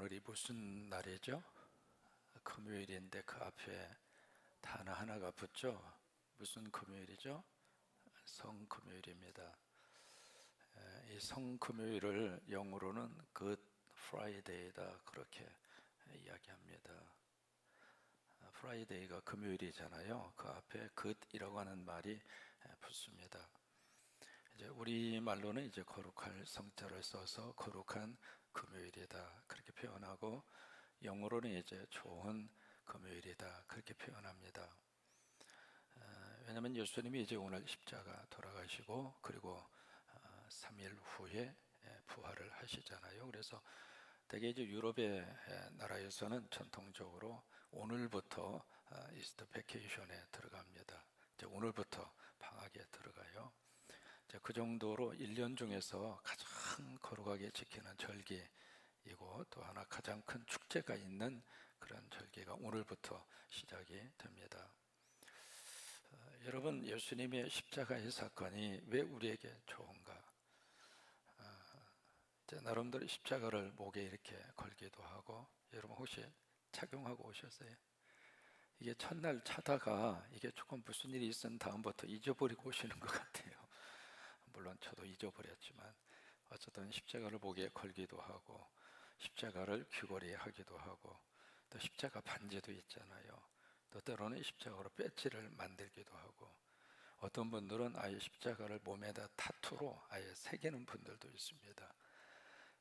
오늘이 무슨 날이죠? 금요일인데 그 앞에 단어 하나가 붙죠? 무슨 금요일이죠? 성금요일입니다. 이 성금요일을 영어로는 Good Friday다 그렇게 이야기합니다. 프라이데이가 금요일이잖아요. 그 앞에 Good이라고 하는 말이 붙습니다. 이제 우리 말로는 이제 거룩할 성자를 써서 거룩한 금요일이다 그렇게 표현하고, 영어로는 이제 좋은 금요일이다 그렇게 표현합니다. 왜냐하면 예수님이 이제 오늘 십자가 돌아가시고 그리고 3일 후에 부활을 하시잖아요. 그래서 대개 이제 유럽의 나라에서는 전통적으로 오늘부터 이스터 베케이션에 들어갑니다. 이제 오늘부터 방학에 들어가요. 그 정도로 1년 중에서 가장 거룩하게 지키는 절기이고, 또 하나 가장 큰 축제가 있는 그런 절기가 오늘부터 시작이 됩니다. 여러분, 예수님의 십자가의 사건이 왜 우리에게 좋은가? 나름대로 십자가를 목에 이렇게 걸기도 하고, 여러분 혹시 착용하고 오셨어요? 이게 첫날 차다가 이게 조금 무슨 일이 있은 다음부터 잊어버리고 오시는 것 같아요. 물론 저도 잊어버렸지만 어쨌든 십자가를 목에 걸기도 하고, 십자가를 귀걸이에 하기도 하고, 또 십자가 반지도 있잖아요. 또 때로는 십자가로 배지를 만들기도 하고, 어떤 분들은 아예 십자가를 몸에다 타투로 아예 새기는 분들도 있습니다.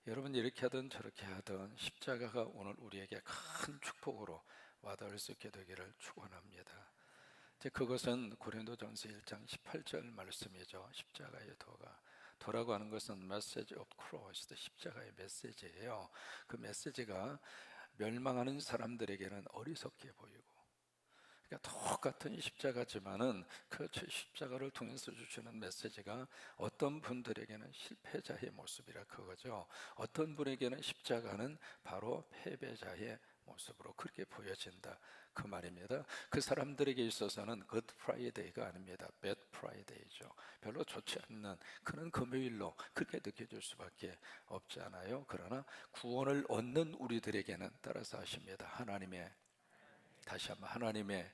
여러분, 이렇게 하든 저렇게 하든 십자가가 오늘 우리에게 큰 축복으로 와닿을 수 있게 되기를 축원합니다. 그것은 고린도전서 1장 18절 말씀이죠. 십자가의 도가. 도라고 하는 것은 메시지 오브 크로스, 십자가의 메시지예요. 그 메시지가 멸망하는 사람들에게는 어리석게 보이고, 그러니까 똑같은 십자가지만은 그 십자가를 통해서 주시는 메시지가 어떤 분들에게는 실패자의 모습이라 그거죠. 어떤 분에게는 십자가는 바로 패배자의 모습으로 그렇게 보여진다 그 말입니다. 그 사람들에게 있어서는 Good Friday가 아닙니다. Bad Friday죠. 별로 좋지 않는 그런 금요일로 그렇게 느껴질 수밖에 없잖아요. 그러나 구원을 얻는 우리들에게는 따라서 하십니다. 하나님의, 다시 한번, 하나님의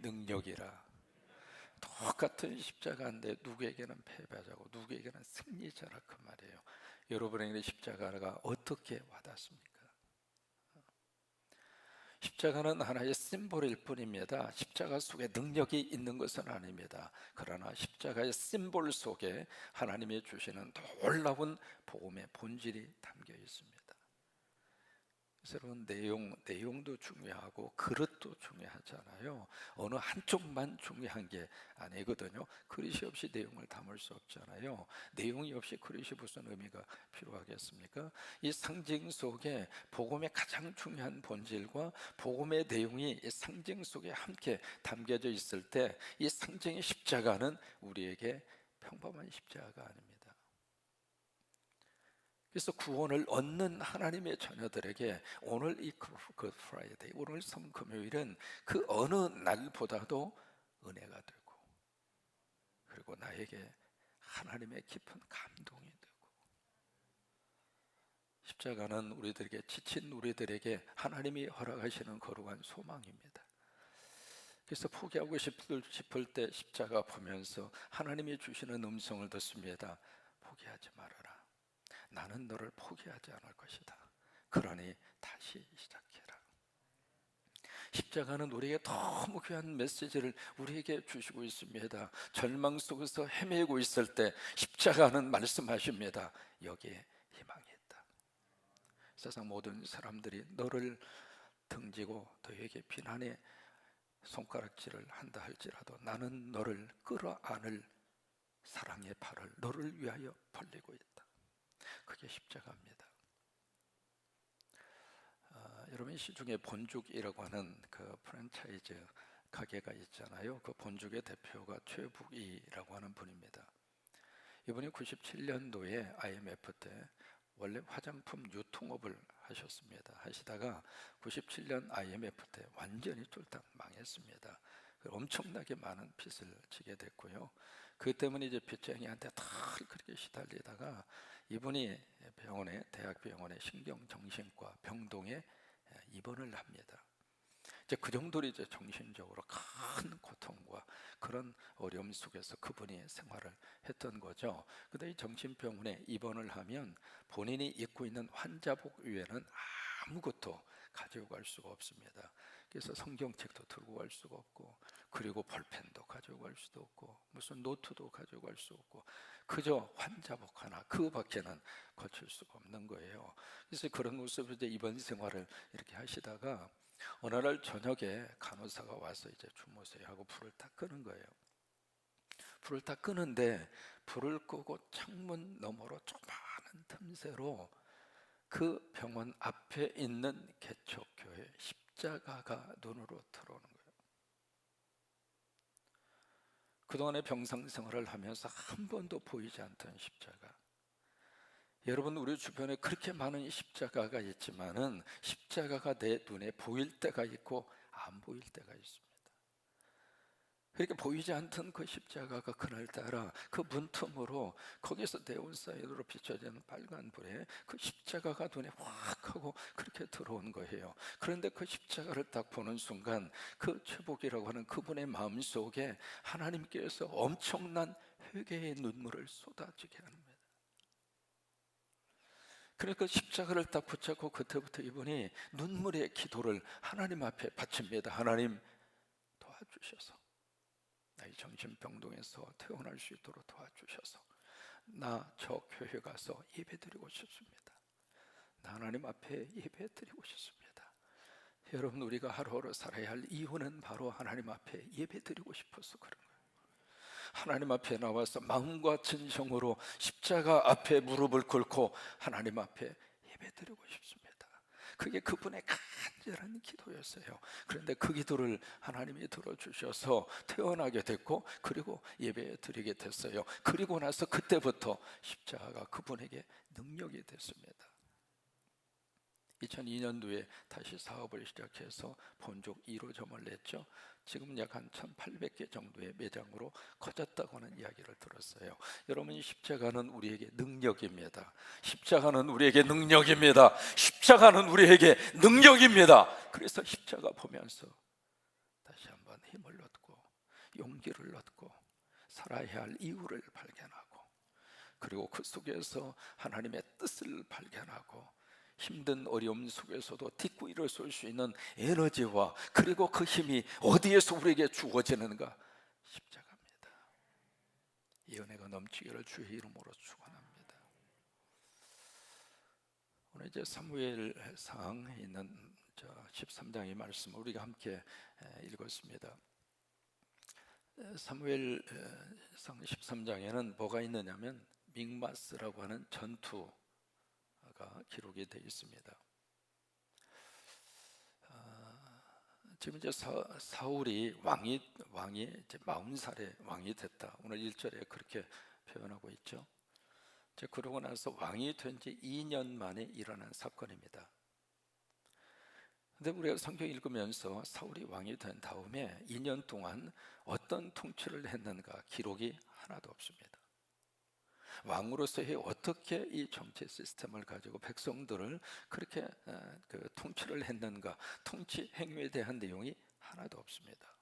능력이라. 똑같은 십자가인데 누구에게는 패배자고 누구에게는 승리자라 그 말이에요. 여러분에게 십자가가 어떻게 와닿습니까? 십자가는 하나의 심볼일 뿐입니다. 십자가 속에 능력이 있는 것은 아닙니다. 그러나 십자가의 심볼 속에 하나님이 주시는 놀라운 복음의 본질이 담겨 있습니다. 새로운 내용도 중요하고 그릇도 중요하잖아요. 어느 한쪽만 중요한 게 아니거든요. 그릇이 없이 내용을 담을 수 없잖아요. 내용이 없이 그릇이 무슨 의미가 필요하겠습니까? 이 상징 속에 복음의 가장 중요한 본질과 복음의 내용이 이 상징 속에 함께 담겨져 있을 때, 이 상징의 십자가는 우리에게 평범한 십자가가 아닙니다. 그래서 구원을 얻는 하나님의 자녀들에게 오늘 이 Good Friday, 오늘 성금요일은 그 어느 날보다도 은혜가 되고, 그리고 나에게 하나님의 깊은 감동이 되고, 십자가는 우리들에게, 지친 우리들에게 하나님이 허락하시는 거룩한 소망입니다. 그래서 포기하고 싶을 때 십자가 보면서 하나님이 주시는 음성을 듣습니다. 포기하지 말아라. 나는 너를 포기하지 않을 것이다. 그러니 다시 시작해라. 십자가는 우리에게 너무 귀한 메시지를 우리에게 주시고 있습니다. 절망 속에서 헤매고 있을 때 십자가는 말씀하십니다. 여기에 희망이 있다. 세상 모든 사람들이 너를 등지고 너에게 비난의 손가락질을 한다 할지라도 나는 너를 끌어안을 사랑의 팔을 너를 위하여 벌리고 있다. 그게 십자가입니다. 여러분, 시중에 본죽이라고 하는 그 프랜차이즈 가게가 있잖아요. 그 본죽의 대표가 최북이라고 하는 분입니다. 이분이 97년도에 IMF 때 원래 화장품 유통업을 하시다가 97년 IMF 때 완전히 쫄딱 망했습니다. 엄청나게 많은 빚을 지게 됐고요. 그 때문에 이제 빚쟁이한테 다 그렇게 시달리다가 이분이 대학병원의 신경정신과 병동에 입원을 합니다. 이제 그 정도로 이제 정신적으로 큰 고통과 그런 어려움 속에서 그분이 생활을 했던 거죠. 근데 이 정신병원에 입원을 하면 본인이 입고 있는 환자복 외에는 아무것도 가지고 갈 수가 없습니다. 그래서 성경책도 들고 갈 수가 없고, 그리고 볼펜도 가지고 갈 수도 없고, 무슨 노트도 가지고 갈 수 없고, 그저 환자복 하나 그밖에는 거칠 수가 없는 거예요. 그래서 그런 모습으로 이제 입원 생활을 이렇게 하시다가 어느 날 저녁에 간호사가 와서 이제 주무세요 하고 불을 딱 끄는 거예요. 불을 딱 끄는데 불을 끄고 창문 너머로 조그마한 틈새로 그 병원 앞에 있는 개척교회 십자가가 눈으로 들어오는 거예요. 그동안의 병상 생활을 하면서 한 번도 보이지 않던 십자가. 여러분, 우리 주변에 그렇게 많은 십자가가 있지만은 십자가가 내 눈에 보일 때가 있고 안 보일 때가 있습니다. 그렇게 보이지 않던 그 십자가가 그날따라 그 문틈으로 거기서 네온 사이드로 비춰지는 빨간 불에 그 십자가가 눈에 확 하고 그렇게 들어온 거예요. 그런데 그 십자가를 딱 보는 순간 그 최복이라고 하는 그분의 마음속에 하나님께서 엄청난 회개의 눈물을 쏟아지게 합니다. 그러니까 십자가를 딱 붙잡고 그때부터 이분이 눈물의 기도를 하나님 앞에 바칩니다. 하나님 도와주셔서 나의 정신병동에서 퇴원할 수 있도록 도와주셔서 나 저 교회 가서 예배드리고 싶습니다. 나 하나님 앞에 예배드리고 싶습니다. 여러분, 우리가 하루하루 살아야 할 이유는 바로 하나님 앞에 예배드리고 싶어서 그런 거예요. 하나님 앞에 나와서 마음과 진정으로 십자가 앞에 무릎을 꿇고 하나님 앞에 예배드리고 싶습니다. 그게 그분의 간절한 기도였어요. 그런데 그 기도를 하나님이 들어주셔서 퇴원하게 됐고, 그리고 예배 드리게 됐어요. 그리고 나서 그때부터 십자가가 그분에게 능력이 됐습니다. 2002년도에 다시 사업을 시작해서 본적 1호점을 냈죠. 지금 약 한 1800개 정도의 매장으로 커졌다고 하는 이야기를 들었어요. 여러분, 이 십자가는 우리에게 능력입니다. 십자가는 우리에게 능력입니다. 십자가는 우리에게 능력입니다. 그래서 십자가 보면서 다시 한번 힘을 얻고 용기를 얻고 살아야 할 이유를 발견하고, 그리고 그 속에서 하나님의 뜻을 발견하고, 힘든 어려움 속에서도 딛고 일어설 수 있는 에너지와 그리고 그 힘이 어디에서 우리에게 주어지는가? 십자가입니다. 이 은혜가 넘치기를 주의 이름으로 축원합니다. 오늘 이제 사무엘상 있는 13장의 말씀을 우리가 함께 읽었습니다. 사무엘상 13장에는 뭐가 있느냐면 믹마스라고 하는 전투 기록이 되어 있습니다. 지금 이제 사울이 왕이 이제 40살에 왕이 됐다. 오늘 1절에 그렇게 표현하고 있죠. 이제 그러고 나서 왕이 된 지 2년 만에 일어난 사건입니다. 근데 우리가 성경 읽으면서 사울이 왕이 된 다음에 2년 동안 어떤 통치를 했는가 기록이 하나도 없습니다. 왕으로서 어떻게 이 정치 시스템을 가지고 백성들을 그렇게 통치를 했는가, 통치 행위에 대한 내용이 하나도 없습니다.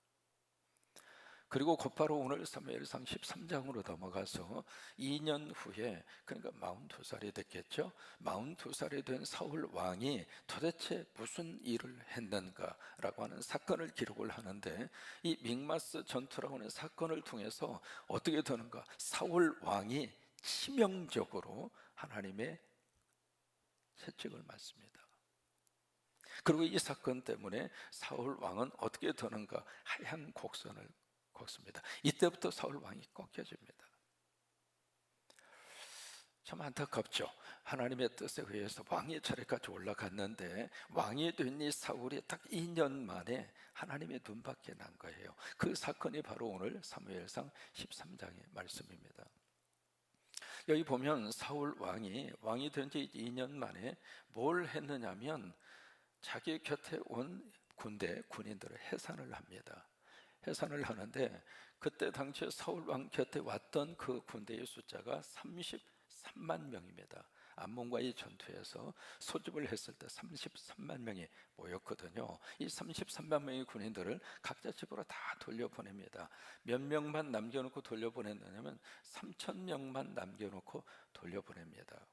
그리고 곧바로 오늘 사무엘상 13장으로 넘어가서 2년 후에, 그러니까 42살이 됐겠죠. 42살이 된 사울 왕이 도대체 무슨 일을 했는가라고 하는 사건을 기록을 하는데, 이 믹마스 전투라고 하는 사건을 통해서 어떻게 되는가? 사울 왕이 치명적으로 하나님의 채찍을 맞습니다. 그리고 이 사건 때문에 사울 왕은 어떻게 되는가? 하얀 곡선을 걷습니다. 이때부터 사울 왕이 꺾여집니다. 참 안타깝죠. 하나님의 뜻에 의해서 왕의 자리까지 올라갔는데 왕이 된 이 사울이 딱 2년 만에 하나님의 눈밖에 난 거예요. 그 사건이 바로 오늘 사무엘상 13장의 말씀입니다. 여기 보면 사울 왕이 된 지 2년 만에 뭘 했느냐면 자기 곁에 온 군인들을 해산을 합니다. 해산을 하는데 그때 당시에 사울 왕 곁에 왔던 그 군대의 숫자가 33만 명입니다. 암몬과의 전투에서 소집을 했을 때 33만 명이 모였거든요. 이 33만 명의 군인들을 각자 집으로 다 돌려보냅니다. 몇 명만 남겨놓고 돌려보냈느냐면 3천 명만 남겨놓고 돌려보냅니다.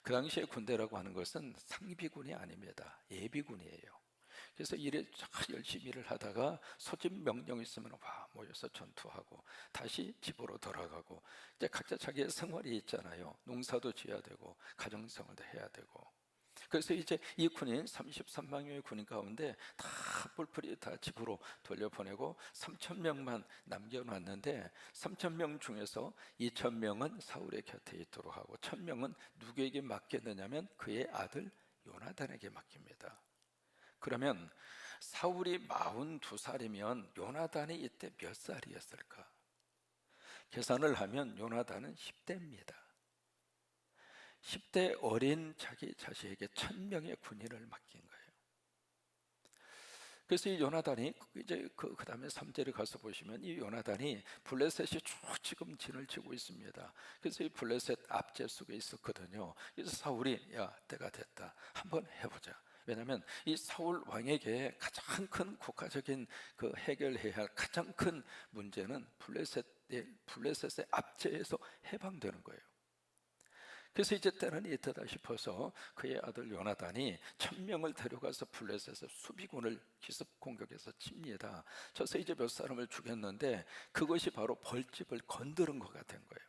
그 당시에 군대라고 하는 것은 상비군이 아닙니다. 예비군이에요. 그래서 일에 열심히 일을 하다가 소집 명령이 있으면 와 모여서 전투하고 다시 집으로 돌아가고, 이제 각자 자기의 생활이 있잖아요. 농사도 지어야 되고 가정생활도 해야 되고. 그래서 이제 이 군인 33만 명의 군인 가운데 다 뿔뿔이 다 집으로 돌려보내고 3천 명만 남겨놨는데, 3천 명 중에서 2천 명은 사울의 곁에 있도록 하고 1천 명은 누구에게 맡겼느냐면 그의 아들 요나단에게 맡깁니다. 그러면 사울이 42살이면 요나단이 이때 몇 살이었을까? 계산을 하면 요나단은 10대입니다. 10대 어린 자기 자식에게 1,000명의 군인을 맡긴 거예요. 그래서 이 요나단이 이제 그 다음에 3절에 가서 보시면 이 요나단이 블레셋이 쭉 지금 진을 치고 있습니다. 그래서 이 블레셋 압제 속에 있었거든요. 그래서 사울이 야 때가 됐다, 한번 해보자. 왜냐하면 이 사울 왕에게 가장 큰 국가적인 그 해결해야 할 가장 큰 문제는 블레셋의 압제에서 해방되는 거예요. 그래서 이제 때는 이때다 싶어서 그의 아들 요나단이 1,000명을 데려가서 블레셋에서 수비군을 기습 공격해서 칩니다. 저서 이제 몇 사람을 죽였는데 그것이 바로 벌집을 건드는 것 같은 거예요.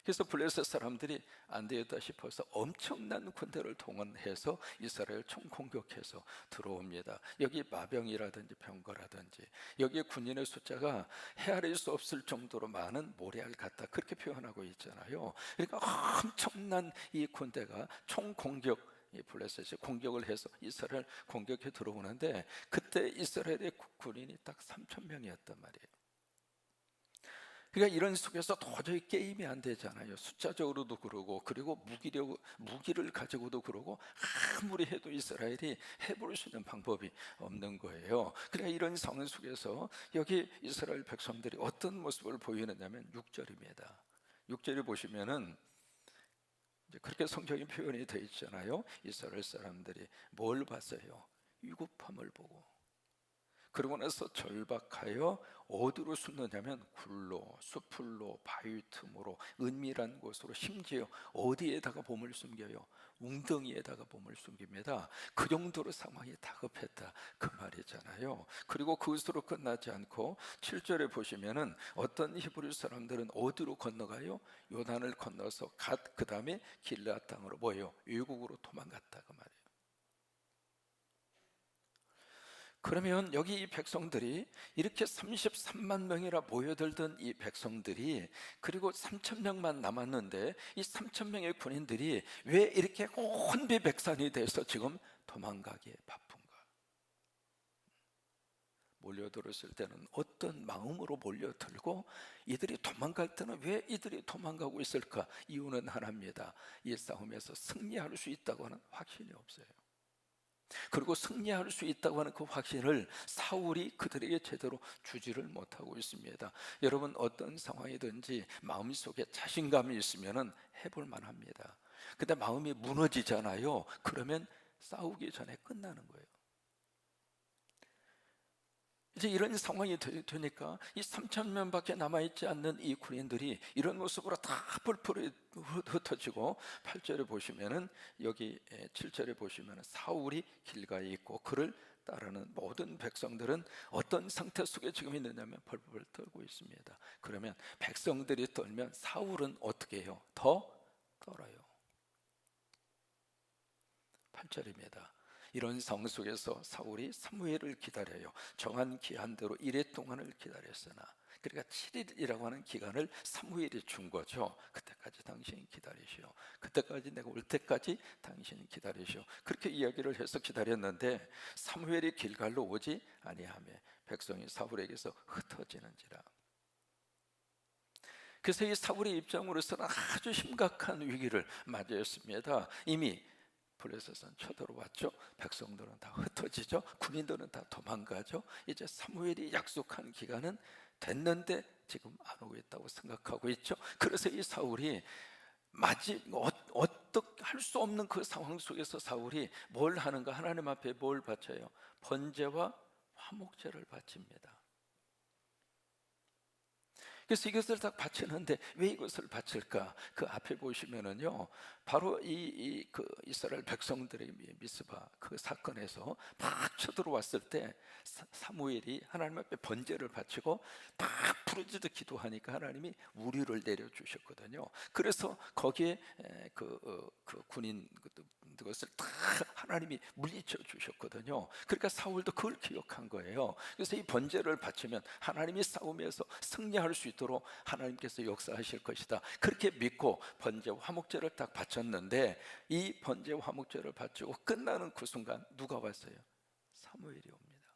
그래서 블레셋 사람들이 안 되겠다 싶어서 엄청난 군대를 동원해서 이스라엘 총공격해서 들어옵니다. 여기 마병이라든지 병거라든지 여기 군인의 숫자가 헤아릴 수 없을 정도로 많은 모래알 같다, 그렇게 표현하고 있잖아요. 그러니까 엄청난 이 군대가 총공격, 이 블레셋이 공격을 해서 이스라엘 공격해 들어오는데, 그때 이스라엘의 군인이 딱 3천 명이었단 말이에요. 그러니까 이런 속에서 도저히 게임이 안 되잖아요. 숫자적으로도 그러고, 그리고 무기를 가지고도 그러고, 아무리 해도 이스라엘이 해볼 수 있는 방법이 없는 거예요. 그러니까 이런 상황 속에서 여기 이스라엘 백성들이 어떤 모습을 보이느냐면 6절입니다. 6절에 보시면은 이제 그렇게 성경이 표현이 되어 있잖아요. 이스라엘 사람들이 뭘 봤어요? 위급함을 보고, 그러고 나서 절박하여 어디로 숨느냐면 굴로, 수풀로, 바위 틈으로, 은밀한 곳으로, 심지어 어디에다가 몸을 숨겨요? 웅덩이에다가 몸을 숨깁니다. 그 정도로 상황이 다급했다, 그 말이잖아요. 그리고 그것으로 끝나지 않고 7절에 보시면은 어떤 히브리 사람들은 어디로 건너가요? 요단을 건너서 그 다음에 길르앗 땅으로 뭐예요? 외국으로 도망갔다, 그 말이에요. 그러면 여기 이 백성들이 이렇게 33만 명이라 모여들던 이 백성들이, 그리고 3천 명만 남았는데 이 3천 명의 군인들이 왜 이렇게 혼비백산이 돼서 지금 도망가기에 바쁜가? 몰려들었을 때는 어떤 마음으로 몰려들고, 이들이 도망갈 때는 왜 이들이 도망가고 있을까? 이유는 하나입니다. 이 싸움에서 승리할 수 있다고 하는 확신이 없어요. 그리고 승리할 수 있다고 하는 그 확신을 사울이 그들에게 제대로 주지를 못하고 있습니다. 여러분, 어떤 상황이든지 마음속에 자신감이 있으면 해볼 만합니다. 근데 마음이 무너지잖아요. 그러면 싸우기 전에 끝나는 거예요. 이제 이런 상황이 되니까 이 3천 명밖에 남아있지 않는 이 군인들이 이런 모습으로 다 뿔뿔이 흩어지고, 8절에 보시면은 여기 7절에 보시면은 사울이 길가에 있고 그를 따르는 모든 백성들은 어떤 상태 속에 지금 있느냐면 벌벌 떨고 있습니다. 그러면 백성들이 떨면 사울은 어떻게 해요? 더 떨어요. 8절입니다. 이런 상황 속에서 사울이 사무엘을 기다려요. 정한 기한대로 1회 동안을 기다렸으나, 그러니까 7일이라고 하는 기간을 사무엘이 준 거죠. 그때까지 당신이 기다리시오. 그때까지 내가 올 때까지 당신이 기다리시오. 그렇게 이야기를 해서 기다렸는데 사무엘이 길갈로 오지 아니하며 백성이 사울에게서 흩어지는지라. 그래서 이 사울의 입장으로서는 아주 심각한 위기를 맞이했습니다. 이미 블레셋은 쳐들어왔죠. 백성들은 다 흩어지죠. 군인들은 다 도망가죠. 이제 사무엘이 약속한 기간은 됐는데 지금 안 오고 있다고 생각하고 있죠. 그래서 이 사울이 어떻게 할 수 없는 그 상황 속에서 사울이 뭘 하는가? 하나님 앞에 뭘 바쳐요? 번제와 화목제를 바칩니다. 그래서 이것을 다 바치는데 왜 이것을 바칠까? 그 앞에 보시면은요, 바로 그 이스라엘 백성들의 미스바 그 사건에서 막 쳐들어왔을 때 사무엘이 하나님 앞에 번제를 바치고 딱 부르짖어 기도하니까 하나님이 우리를 내려주셨거든요. 그래서 거기에 그 군인 그것을 다 하나님이 물리쳐 주셨거든요. 그러니까 사울도 그걸 기억한 거예요. 그래서 이 번제를 바치면 하나님이 싸움에서 승리할 수 있도록 하나님께서 역사하실 것이다, 그렇게 믿고 번제 화목제를 딱 바쳤는데, 이 번제 화목제를 바치고 끝나는 그 순간 누가 왔어요? 사무엘이 옵니다.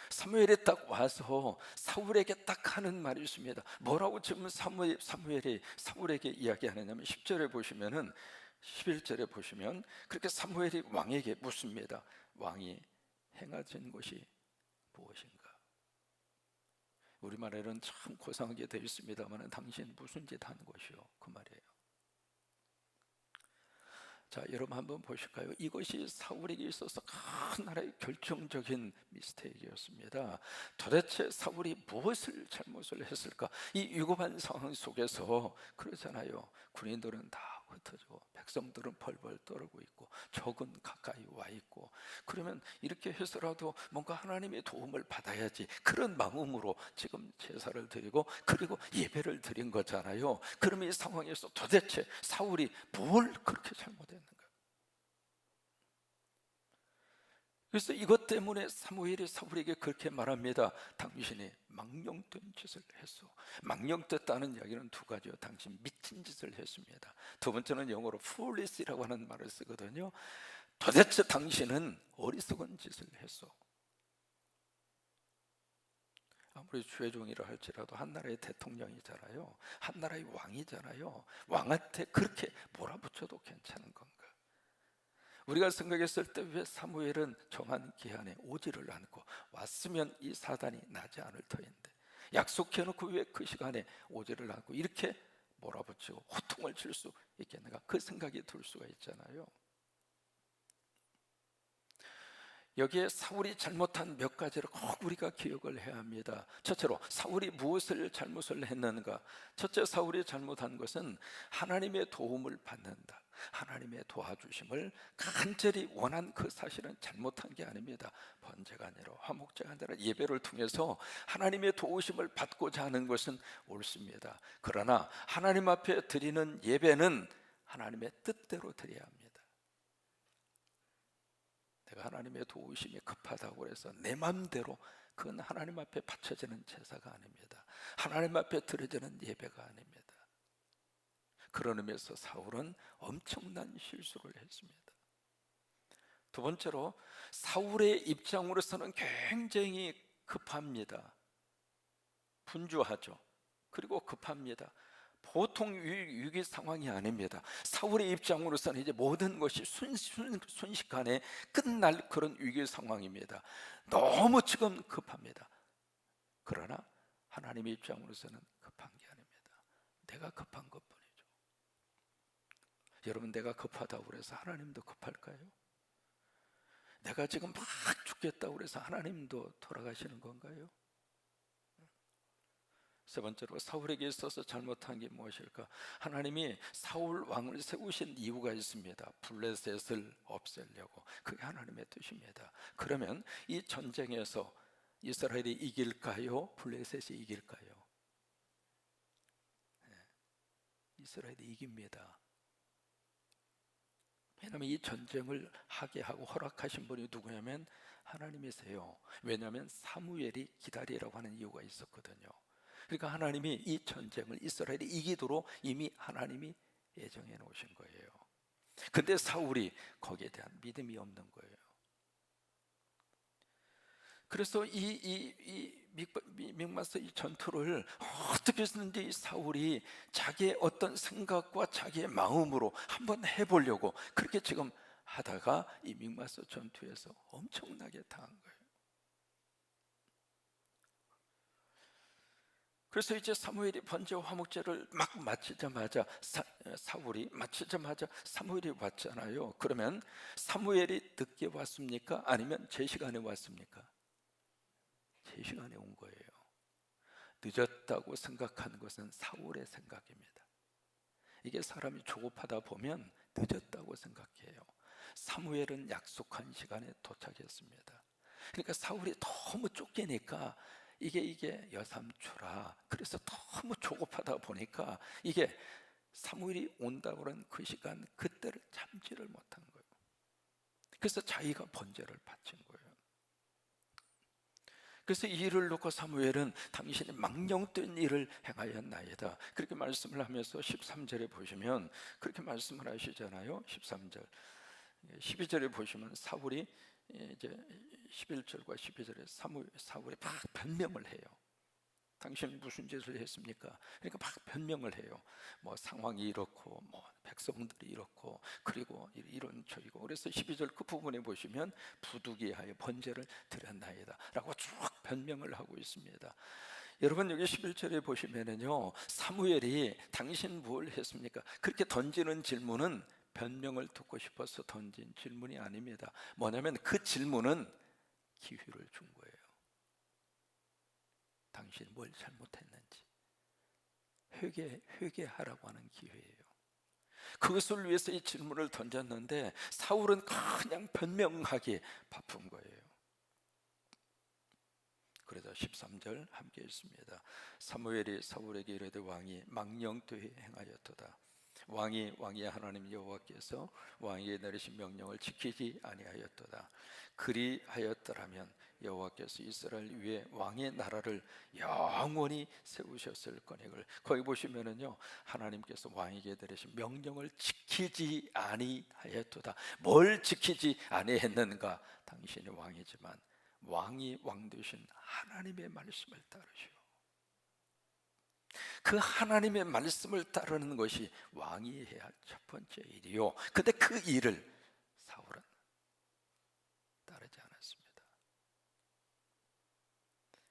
사무엘이 딱 와서 사울에게 딱 하는 말이 있습니다. 뭐라고 지금 사무엘이 사울에게 이야기하느냐면 10절에 보시면은 11절에 보시면 그렇게 사무엘이 왕에게 묻습니다. 왕이 행하신 것이 무엇인가? 우리말에는 참 고상하게 되어 있습니다만 당신 무슨 짓 한 것이요? 그 말이에요. 자, 여러분 한번 보실까요? 이것이 사울에게 있어서 하나의 결정적인 미스테이크였습니다. 도대체 사울이 무엇을 잘못을 했을까? 이 위급한 상황 속에서 그러잖아요. 군인들은 다 흩어지고 백성들은 벌벌 떨고 있고 적은 가까이 와 있고, 그러면 이렇게 해서라도 뭔가 하나님의 도움을 받아야지, 그런 마음으로 지금 제사를 드리고 그리고 예배를 드린 거잖아요. 그러면 이 상황에서 도대체 사울이 뭘 그렇게 잘못했는가? 그래서 이것 때문에 사무엘이 사울에게 그렇게 말합니다. 당신이 망령된 짓을 했어. 망령됐다는 이야기는 두 가지요. 당신 미친 짓을 했습니다. 두 번째는 영어로 foolish라고 하는 말을 쓰거든요. 도대체 당신은 어리석은 짓을 했어. 아무리 주의종이라 할지라도 한 나라의 대통령이잖아요. 한 나라의 왕이잖아요. 왕한테 그렇게 몰아붙여도 괜찮은 건가? 우리가 생각했을 때 왜 사무엘은 정한 기한에 오지를 않고 왔으면 이 사단이 나지 않을 터인데, 약속해놓고 왜 그 시간에 오지를 않고 이렇게 몰아붙이고 호통을 칠 수 있겠는가? 그 생각이 들 수가 있잖아요. 여기에 사울이 잘못한 몇 가지를 꼭 우리가 기억을 해야 합니다. 첫째로 사울이 무엇을 잘못을 했는가? 첫째, 사울이 잘못한 것은 하나님의 도움을 받는다, 하나님의 도와주심을 간절히 원한 그 사실은 잘못한 게 아닙니다. 번제가 아니라 화목제가 아니라 예배를 통해서 하나님의 도우심을 받고자 하는 것은 옳습니다. 그러나 하나님 앞에 드리는 예배는 하나님의 뜻대로 드려야 합니다. 내가 하나님의 도우심이 급하다고 해서 내 마음대로, 그건 하나님 앞에 바쳐지는 제사가 아닙니다. 하나님 앞에 드려지는 예배가 아닙니다. 그런 의미에서 사울은 엄청난 실수를 했습니다. 두 번째로 사울의 입장으로서는 굉장히 급합니다. 분주하죠. 그리고 급합니다. 보통 위기 상황이 아닙니다. 사울의 입장으로서는 이제 모든 것이 순식간에 끝날 그런 위기 상황입니다. 너무 지금 급합니다. 그러나 하나님의 입장으로서는 급한 게 아닙니다. 내가 급한 것뿐이죠. 여러분, 내가 급하다고 해서 하나님도 급할까요? 내가 지금 막 죽겠다고 해서 하나님도 돌아가시는 건가요? 세 번째로 사울에게 있어서 잘못한 게 무엇일까? 하나님이 사울 왕을 세우신 이유가 있습니다. 블레셋을 없애려고. 그게 하나님의 뜻입니다. 그러면 이 전쟁에서 이스라엘이 이길까요? 블레셋이 이길까요? 이스라엘이 이깁니다. 왜냐하면 이 전쟁을 하게 하고 허락하신 분이 누구냐면 하나님이세요. 왜냐하면 사무엘이 기다리라고 하는 이유가 있었거든요. 그러니까 하나님이 이 전쟁을 이스라엘이 이기도록 이미 하나님이 예정해 놓으신 거예요. 근데 사울이 거기에 대한 믿음이 없는 거예요. 그래서 이 믹마스 이 전투를 어떻게 했는지 사울이 자기의 어떤 생각과 자기의 마음으로 한번 해보려고 그렇게 지금 하다가 이 믹마스 전투에서 엄청나게 당한 거예요. 그래서 이제 사무엘이 번제와 화목제를 막 마치자마자 사울이 마치자마자 사무엘이 왔잖아요. 그러면 사무엘이 늦게 왔습니까? 아니면 제 시간에 왔습니까? 제 시간에 온 거예요. 늦었다고 생각하는 것은 사울의 생각입니다. 이게 사람이 조급하다 보면 늦었다고 생각해요. 사무엘은 약속한 시간에 도착했습니다. 그러니까 사울이 너무 쫓기니까 이게 여삼추라, 그래서 너무 조급하다 보니까 이게 사무엘이 온다고 하는 그 시간, 그때를 참지를 못한 거예요. 그래서 자기가 번제를 바친 거예요. 그래서 이 일을 놓고 사무엘은 당신이 망령된 일을 행하였나이다, 그렇게 말씀을 하면서 13절에 보시면 그렇게 말씀을 하시잖아요. 13절, 12절에 보시면 사울이 이제 11절과 12절에 사울이 막 변명을 해요. 당신은 무슨 짓을 했습니까? 그러니까 막 변명을 해요. 뭐 상황이 이렇고, 뭐 백성들이 이렇고, 그리고 이런 저이고. 그래서 12절 그 부분에 보시면 부득이하여 번제를 드렸나이다 라고 쭉 변명을 하고 있습니다. 여러분, 여기 11절에 보시면은요, 사무엘이 당신 뭘 했습니까? 그렇게 던지는 질문은 변명을 듣고 싶어서 던진 질문이 아닙니다. 뭐냐면 그 질문은 기회를 준 거예요. 당신 뭘 잘못했는지 회개하라고 하는 기회예요. 그것을 위해서 이 질문을 던졌는데 사울은 그냥 변명하기에 바쁜 거예요. 그래서 13절 함께 읽습니다. 사무엘이 사울에게 이르되 왕이 망령되이 행하였도다. 왕이 하나님 여호와께서 왕에게 내리신 명령을 지키지 아니하였도다. 그리하였더라면 여호와께서 이스라엘 위에 왕의 나라를 영원히 세우셨을 거니를. 거기 보시면은요, 하나님께서 왕에게 내리신 명령을 지키지 아니하였도다. 뭘 지키지 아니했는가? 당신이 왕이지만 왕이 왕 되신 하나님의 말씀을 따르시오. 그 하나님의 말씀을 따르는 것이 왕이 해야 할 첫 번째 일이요. 근데 그 일을 사울은 따르지 않았습니다.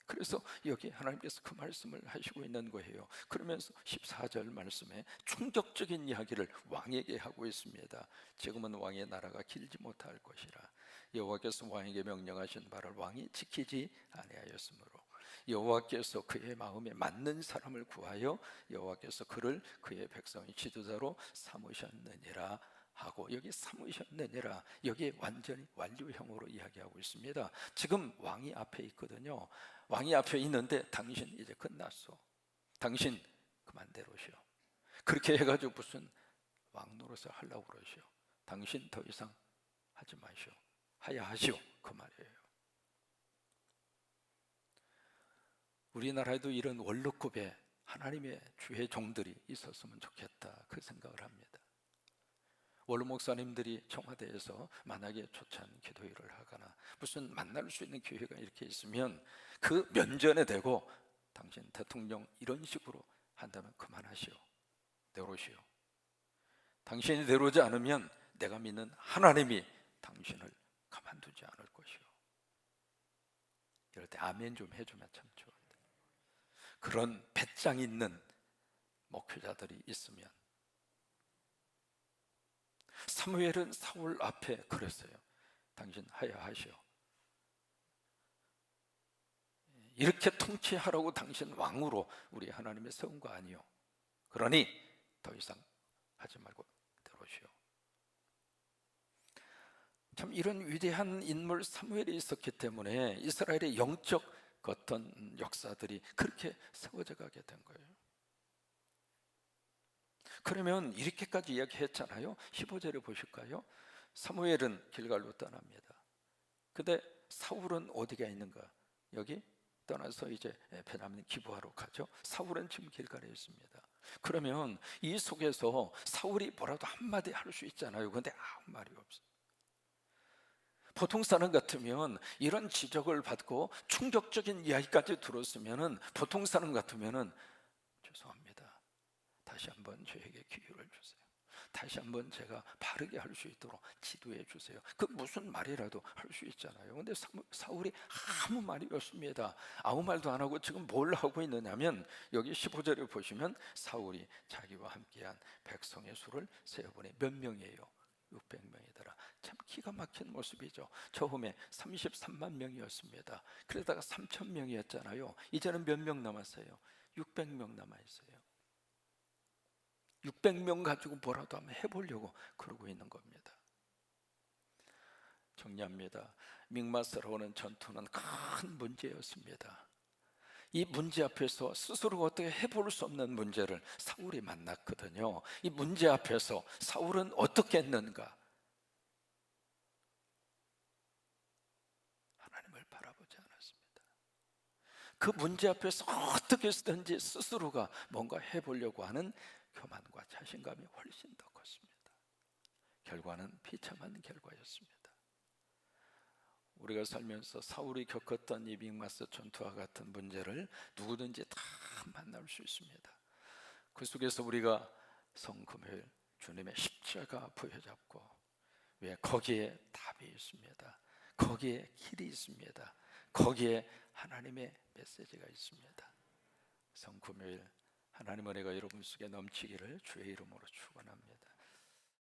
그래서 여기 하나님께서 그 말씀을 하시고 있는 거예요. 그러면서 14절 말씀에 충격적인 이야기를 왕에게 하고 있습니다. 지금은 왕의 나라가 길지 못할 것이라 여호와께서 왕에게 명령하신 바를 왕이 지키지 아니하였으므로 여호와께서 그의 마음에 맞는 사람을 구하여 여호와께서 그를 그의 백성의 지도자로 삼으셨느니라 하고, 여기 삼으셨느니라, 여기 완전히 완료형으로 이야기하고 있습니다. 지금 왕이 앞에 있거든요. 왕이 앞에 있는데 당신 이제 끝났어. 당신 그만 내려오시오. 그렇게 해가지고 무슨 왕 노릇을 하려고 그러시오. 당신 더 이상 하지 마시오. 하야 하시오, 그 말이에요. 우리나라에도 이런 원로급의 하나님의 주의 종들이 있었으면 좋겠다, 그 생각을 합니다. 원로 목사님들이 청와대에서 만약에 초청 기도회를 하거나 무슨 만날 수 있는 기회가 이렇게 있으면 그 면전에 대고 당신 대통령 이런 식으로 한다면 그만하시오. 내려오시오. 당신이 내려오지 않으면 내가 믿는 하나님이 당신을 가만두지 않을 것이오. 이럴 때 아멘 좀 해주면 참 좋은데, 그런 배짱 있는 목회자들이 있으면. 사무엘은 사울 앞에 그랬어요. 당신 하야 하시오. 이렇게 통치하라고 당신 왕으로 우리 하나님의 세운 거 아니요. 그러니 더 이상 하지 말고 들어오시오. 참 이런 위대한 인물 사무엘이 있었기 때문에 이스라엘의 영적 어떤 역사들이 그렇게 세워져 가게 된 거예요. 그러면 이렇게까지 이야기했잖아요. 15절에 보실까요? 사무엘은 길갈로 떠납니다. 근데 사울은 어디가 있는가? 여기 떠나서 이제 베냐민 기브아로 가죠. 사울은 지금 길갈에 있습니다. 그러면 이 속에서 사울이 뭐라도 한마디 할 수 있잖아요. 근데 아무 말이 없어요. 보통 사람 같으면 이런 지적을 받고 충격적인 이야기까지 들었으면은, 보통 사람 같으면은 죄송합니다, 다시 한번 저에게 기회를 주세요. 다시 한번 제가 바르게 할 수 있도록 지도해 주세요. 그 무슨 말이라도 할 수 있잖아요. 근데 사울이 아무 말이 없습니다. 아무 말도 안 하고 지금 뭘 하고 있느냐면, 여기 15절에 보시면 사울이 자기와 함께한 백성의 수를 세어보니 몇 명이에요? 600명이더라. 참 기가 막힌 모습이죠. 처음에 33만 명이었습니다. 그러다가 3천 명이었잖아요. 이제는 몇 명 남았어요? 600명 남아있어요. 600명 가지고 뭐라도 한번 해보려고 그러고 있는 겁니다. 정리합니다. 믹마스로 는 전투는 큰 문제였습니다. 이 문제 앞에서 스스로 어떻게 해볼 수 없는 문제를 사울이 만났거든요. 이 문제 앞에서 사울은 어떻게 했는가? 하나님을 바라보지 않았습니다. 그 문제 앞에서 어떻게 쓰든지 스스로가 뭔가 해보려고 하는 교만과 자신감이 훨씬 더 컸습니다. 결과는 비참한 결과였습니다. 우리가 살면서 사울이 겪었던 이 믹마스 전투와 같은 문제를 누구든지 다 만날 수 있습니다. 그 속에서 우리가 성금요일 주님의 십자가 부여잡고, 왜? 거기에 답이 있습니다. 거기에 길이 있습니다. 거기에 하나님의 메시지가 있습니다. 성금요일 하나님 은혜가 여러분 속에 넘치기를 주의 이름으로 축원합니다.